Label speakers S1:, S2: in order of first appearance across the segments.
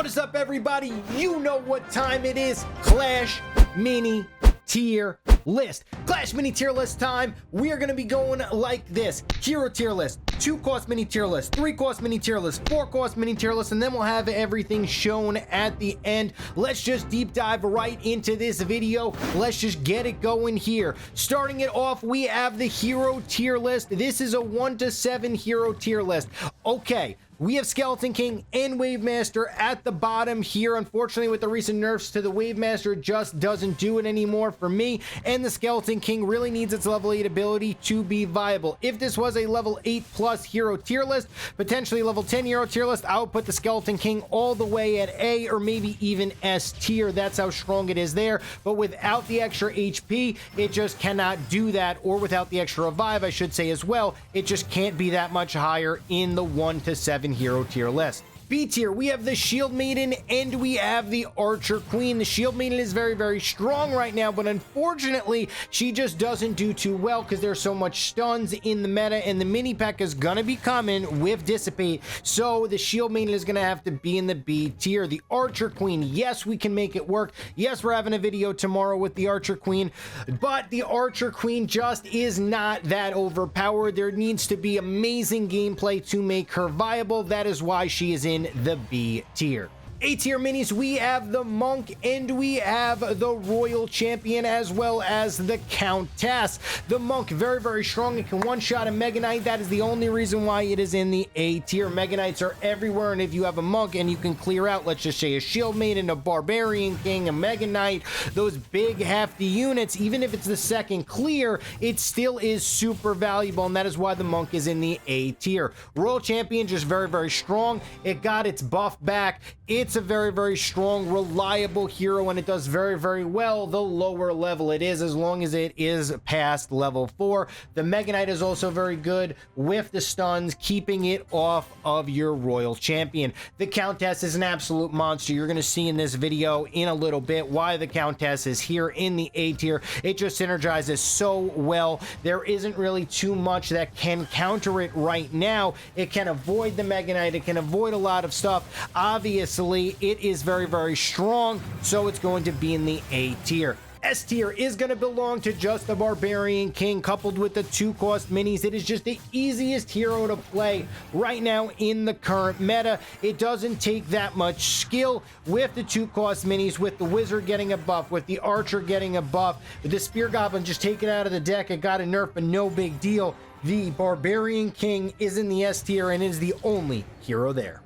S1: What is up, everybody? You know what time it is. Clash Mini Tier List. Clash Mini Tier List time. We are going to be going like this. Hero Tier List, 2-cost Mini Tier List, 3-cost Mini Tier List, 4-cost Mini Tier List, and then we'll have everything shown at the end. Let's just deep dive right into this video. Let's just get it going here. Starting it off, we have the Hero Tier List. This is a 1 to 7 Hero Tier List. Okay. We have Skeleton King and Wave Master at the bottom here. Unfortunately, with the recent nerfs to the Wave Master, it just doesn't do it anymore for me. And the Skeleton King really needs its level 8 ability to be viable. If this was a level 8 plus hero tier list, potentially level 10 hero tier list, I would put the Skeleton King all the way at A or maybe even S tier. That's how strong it is there. But without the extra HP, it just cannot do that. Or without the extra revive, I should say as well, it just can't be that much higher in the 1 to 7 hero tier list. B tier, we have the Shield Maiden and we have the Archer Queen. The Shield Maiden is very, very strong right now, but unfortunately, she just doesn't do too well because there's so much stuns in the meta, and the mini pack is gonna be coming with Dissipate, so the Shield Maiden is gonna have to be in the B tier. The Archer Queen, yes, we can make it work. Yes, we're having a video tomorrow with the Archer Queen, but the Archer Queen just is not that overpowered. There needs to be amazing gameplay to make her viable. That is why she is in the B tier. A tier minis, we have the Monk and we have the Royal Champion as well as the Countess. The Monk, very, very strong. It can one-shot a Mega Knight. That is the only reason why it is in the A tier. Mega Knights are everywhere, and if you have a Monk and you can clear out, let's just say, a Shield Maiden, a Barbarian King, a Mega Knight, those big hefty units, even if it's the second clear, it still is super valuable, and that is why the Monk is in the A tier. Royal Champion, just very, very strong. It got its buff back. It's a very, very strong, reliable hero, and it does very, very well the lower level it is, as long as it is past level 4. The Mega Knight is also very good with the stuns, keeping it off of your Royal Champion. The Countess is an absolute monster. You're going to see in this video in a little bit why the Countess is here in the A tier. It just synergizes so well. There isn't really too much that can counter it right now. It can avoid the Mega Knight. It can avoid a lot of stuff. Obviously, it is very, very strong, so it's going to be in the A tier. S tier is going to belong to just the Barbarian King, coupled with the 2-cost minis. It is just the easiest hero to play right now in the current meta. It doesn't take that much skill with the 2-cost minis, with the Wizard getting a buff, with the Archer getting a buff, with the Spear Goblin just taken out of the deck. It got a nerf, but no big deal. The Barbarian King is in the S tier and is the only hero there.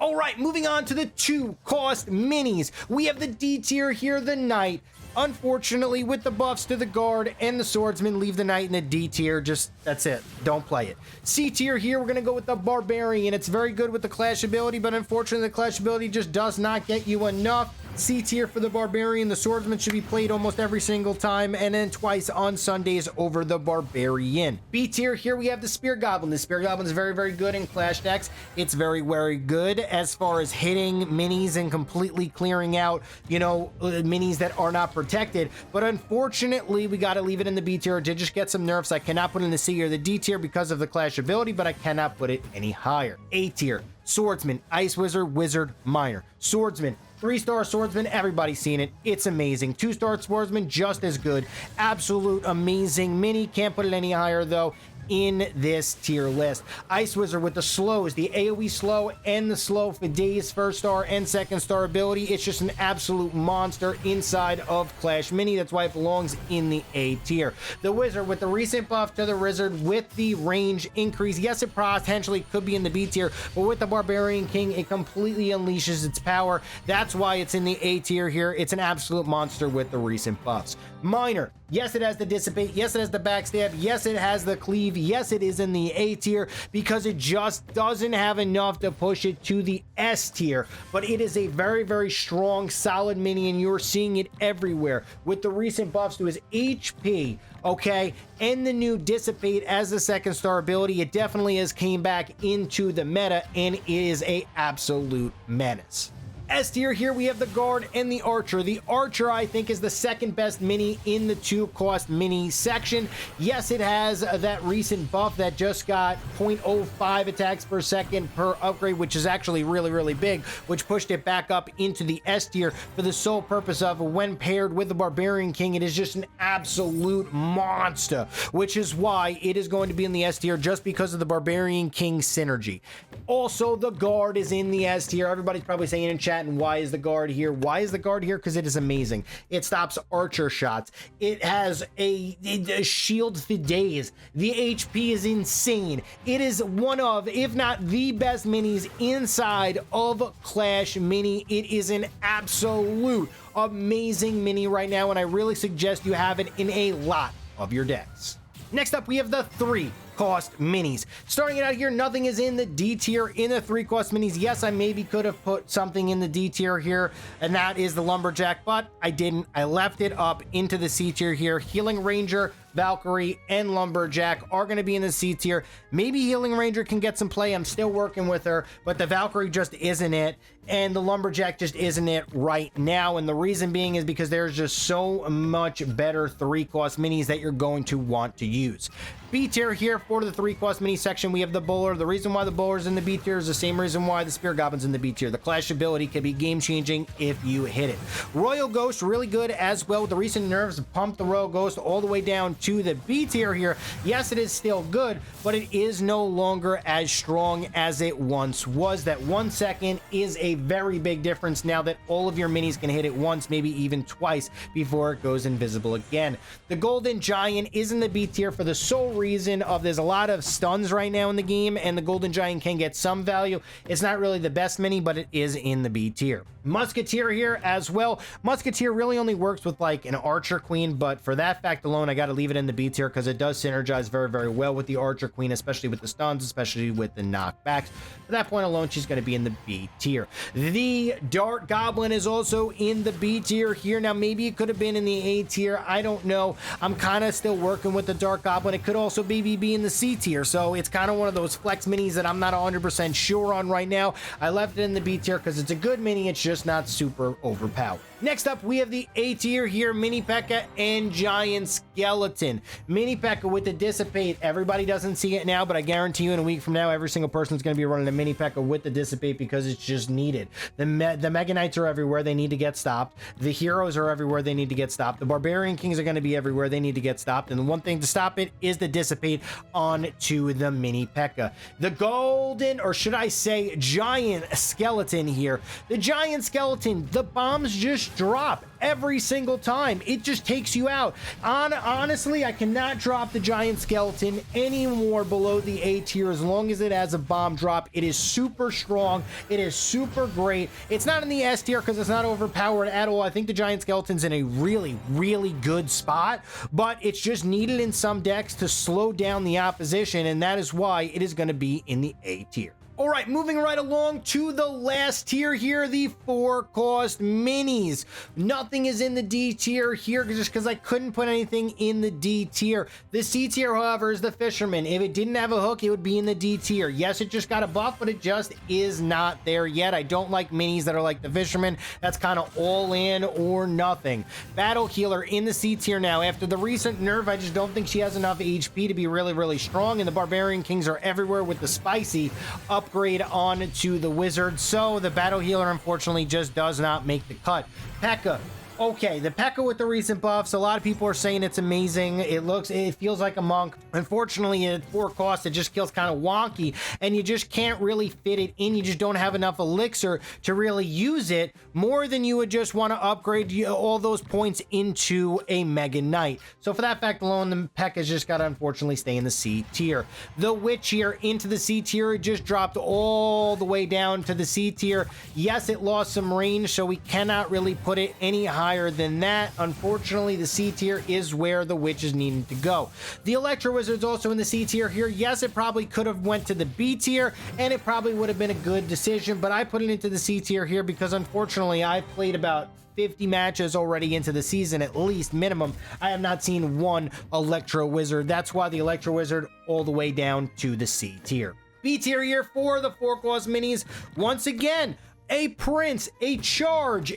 S1: All right, moving on to the 2-cost minis. We have the D tier here, the Knight. Unfortunately, with the buffs to the Guard and the Swordsman, leave the Knight in the D tier. Just, that's it. Don't play it. C tier here, we're going to go with the Barbarian. It's very good with the Clash ability, but unfortunately, the Clash ability just does not get you enough. C tier for the Barbarian. The Swordsman should be played almost every single time, and then twice on Sundays over the Barbarian. B tier here, we have the Spear Goblin. The Spear Goblin is very, very good in Clash decks. It's very, very good as far as hitting minis and completely clearing out, you know, minis that are not protected. But unfortunately, we got to leave it in the B tier. It did just get some nerfs. I cannot put it in the C or the D tier because of the Clash ability, but I cannot put it any higher. A tier, Swordsman, Ice Wizard, Wizard, Miner. Swordsman, 3-star Swordsman, everybody's seen it. It's amazing. 2-star Swordsman, just as good. Absolute amazing mini. Can't put it any higher, though, in this tier list. Ice Wizard with the slows, the AoE slow and the slow for days, 1st-star and 2nd-star ability. It's just an absolute monster inside of Clash Mini. That's why it belongs in the A tier. The Wizard with the recent buff to the Wizard with the range increase. Yes, it potentially could be in the B tier, but with the Barbarian King, it completely unleashes its power. That's why it's in the A tier here. It's an absolute monster with the recent buffs. Miner, yes, it has the Dissipate. Yes, it has the Backstab. Yes, it has the Cleave. Yes, it is in the A tier because it just doesn't have enough to push it to the S tier. But it is a very, very strong, solid mini, and you're seeing it everywhere with the recent buffs to his HP, okay, and the new Dissipate as the 2nd-star ability. It definitely has came back into the meta and is a absolute menace. S tier here, we have the Guard and the Archer. The Archer, I think, is the second best mini in the 2-cost mini section. Yes, it has that recent buff that just got 0.05 attacks per second per upgrade, which is actually really, really big, which pushed it back up into the S tier for the sole purpose of when paired with the Barbarian King, it is just an absolute monster, which is why it is going to be in the S tier just because of the Barbarian King synergy. Also, the Guard is in the S tier. Everybody's probably saying in chat, and why is the Guard here? Why is the Guard here? Because it is amazing. It stops archer shots. It has a shield for days. The HP is insane. It is one of, if not the best minis inside of Clash Mini. It is an absolute amazing mini right now, and I really suggest you have it in a lot of your decks. Next up, we have the 3-cost minis. Starting it out here, nothing is in the D tier in the 3-cost minis. Yes, I maybe could have put something in the D tier here, and that is the Lumberjack, but I didn't. I left it up into the C tier here. Healing Ranger, Valkyrie, and Lumberjack are going to be in the C tier. Maybe Healing Ranger can get some play. I'm still working with her, but the Valkyrie just isn't it, and the Lumberjack just isn't it right now. And the reason being is because there's just so much better 3-cost minis that you're going to want to use. B tier here for the 3-cost mini section, we have the Bowler. The reason why the Bowler's in the B tier is the same reason why the Spear Goblin's in the B tier. The Clash ability can be game-changing if you hit it. Royal Ghost, really good as well. The recent nerfs pumped the Royal Ghost all the way down to the B tier here. Yes, it is still good, but it is no longer as strong as it once was. That 1 second is a very big difference now that all of your minis can hit it once, maybe even twice, before it goes invisible again. The Golden Giant is in the B tier for the sole reason of there's a lot of stuns right now in the game, and the Golden Giant can get some value. It's not really the best mini, but it is in the B tier. Musketeer here as well. Musketeer really only works with like an Archer Queen, but for that fact alone, I got to leave it in the B tier because it does synergize very, very well with the Archer Queen, especially with the stuns, especially with the knockbacks. For that point alone, she's going to be in the B tier. The Dart Goblin is also in the B tier here. Now, maybe it could have been in the A tier. I don't know. I'm kind of still working with the Dart Goblin. It could also maybe be in the C tier, so it's kind of one of those flex minis that I'm not 100% sure on right now. I left it in the B tier because it's a good mini. It's just not super overpowered. Next up, we have the A tier here, Mini P.E.K.K.A. and Giant Skeleton. Mini P.E.K.K.A. with the Dissipate. Everybody doesn't see it now, but I guarantee you in a week from now, every single person is going to be running a Mini P.E.K.K.A. with the Dissipate because it's just needed. The Mega Knights are everywhere. They need to get stopped. The heroes are everywhere. They need to get stopped. The Barbarian Kings are going to be everywhere. They need to get stopped. And the one thing to stop it is the Dissipate onto the Mini P.E.K.K.A. The Golden, or should I say Giant Skeleton here. The Giant Skeleton, the bombs just drop every single time. It just takes you out. Honestly, I cannot drop the Giant Skeleton anymore below the A tier as long as it has a bomb drop. It is super strong. It is super great. It's not in the S tier because it's not overpowered at all. I think the Giant Skeleton's in a really, really good spot, but it's just needed in some decks to slow down the opposition, and that is why it is going to be in the A tier. All right, moving right along to the last tier here, the 4-cost minis. Nothing is in the D tier here just because I couldn't put anything in the D tier. The C tier, however, is the Fisherman. If it didn't have a hook, it would be in the D tier. Yes, it just got a buff, but it just is not there yet. I don't like minis that are like the Fisherman. That's kind of all in or nothing. Battle Healer in the C tier now. After the recent nerf, I just don't think she has enough HP to be really, really strong, and the Barbarian Kings are everywhere with the spicy upgrade on to the Wizard, so the Battle Healer unfortunately just does not make the cut. P.E.K.K.A. Okay, the P.E.K.K.A. with the recent buffs, a lot of people are saying it's amazing. It feels like a monk. Unfortunately, at 4 costs, it just feels kind of wonky, and you just can't really fit it in. You just don't have enough elixir to really use it more than you would just want to upgrade all those points into a Mega Knight. So for that fact alone, the P.E.K.K.A.'s just got to unfortunately stay in the C tier. The Witch here into the C tier, it just dropped all the way down to the C tier. Yes, it lost some range, so we cannot really put it any higher than that. Unfortunately, the C tier is where the Witch is needing to go. The Electro Wizard's also in the C tier here. Yes, it probably could have went to the B tier, and it probably would have been a good decision, but I put it into the C tier here because unfortunately, I've played about 50 matches already into the season, at least minimum. I have not seen one Electro Wizard. That's why the Electro Wizard all the way down to the C tier. B tier here for the 4-cost minis. Once again, a Prince, a Charge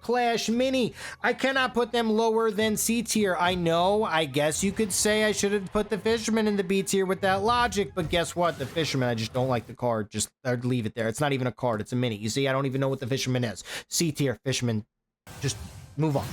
S1: Clash Mini. I cannot put them lower than C tier. I know, I guess you could say I should have put the Fisherman in the B tier with that logic, but guess what? The Fisherman, I just don't like the card. Just I'd leave it there. It's not even a card, it's a mini. You see, I don't even know what the Fisherman is. C tier, Fisherman, just move on.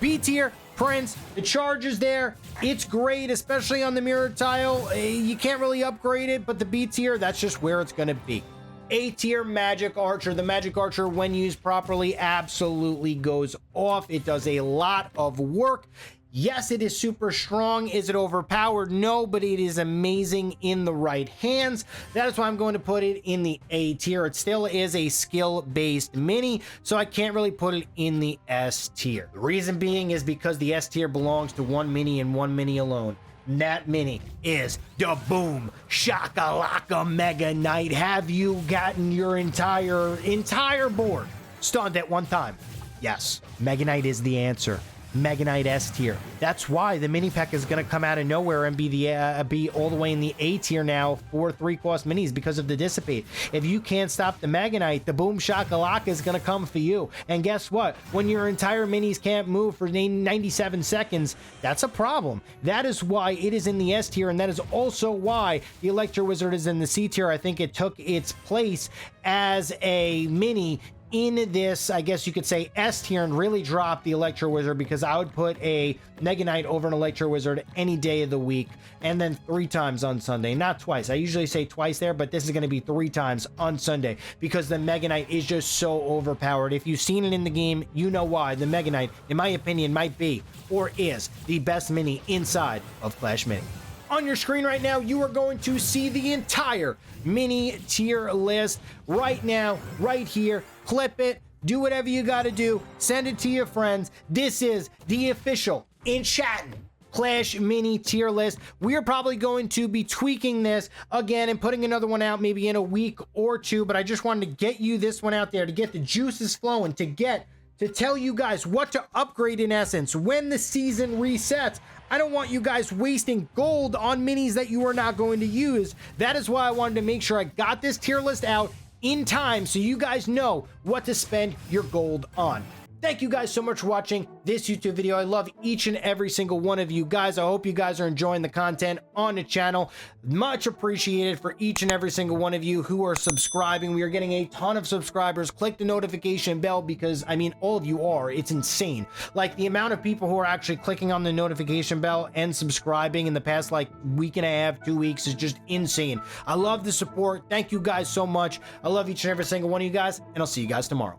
S1: B tier, Prince, the Charge is there. It's great, especially on the mirror tile. You can't really upgrade it, but the B tier, that's just where it's gonna be. A tier, Magic Archer. The Magic Archer, when used properly, absolutely goes off. It does a lot of work. Yes, it is super strong. Is it overpowered? No, but it is amazing in the right hands. That is why I'm going to put it in the A tier. It still is a skill-based mini, so I can't really put it in the S tier. The reason being is because the S tier belongs to one mini and one mini alone. And that mini is the Boom Shakalaka Mega Knight. Have you gotten your entire board stunned at one time? Yes, Mega Knight is the answer. Mega Knight S tier. That's why the mini pack is going to come out of nowhere and be all the way in the A tier now for 3-cost minis because of the Dissipate. If you can't stop the Mega Knight, the Boom Shakalaka is going to come for you. And guess what? When your entire minis can't move for 97 seconds, that's a problem. That is why it is in the S tier, and that is also why the Electro Wizard is in the C tier. I think it took its place as a mini in this, I guess you could say, S tier, and really drop the Electro Wizard, because I would put a Mega Knight over an Electro Wizard any day of the week, and then 3 times on Sunday, not twice. I usually say twice there, but this is going to be 3 times on Sunday because the Mega Knight is just so overpowered. If you've seen it in the game, you know why. The Mega Knight, in my opinion, might be or is the best mini inside of Clash Mini. On your screen right now, you are going to see the entire mini tier list right now, right here. Clip it, do whatever you got to do, send it to your friends. This is the official Enchatin Clash Mini tier list. We are probably going to be tweaking this again and putting another one out maybe in a week or 2, but I just wanted to get you this one out there to get the juices flowing, to tell you guys what to upgrade in essence when the season resets. I don't want you guys wasting gold on minis that you are not going to use. That is why I wanted to make sure I got this tier list out in time so you guys know what to spend your gold on. Thank you guys so much for watching this YouTube video. I love each and every single one of you guys. I hope you guys are enjoying the content on the channel. Much appreciated for each and every single one of you who are subscribing. We are getting a ton of subscribers. Click the notification bell because, I mean, all of you are. It's insane. Like, the amount of people who are actually clicking on the notification bell and subscribing in the past, like, week and a half, 2 weeks is just insane. I love the support. Thank you guys so much. I love each and every single one of you guys, and I'll see you guys tomorrow.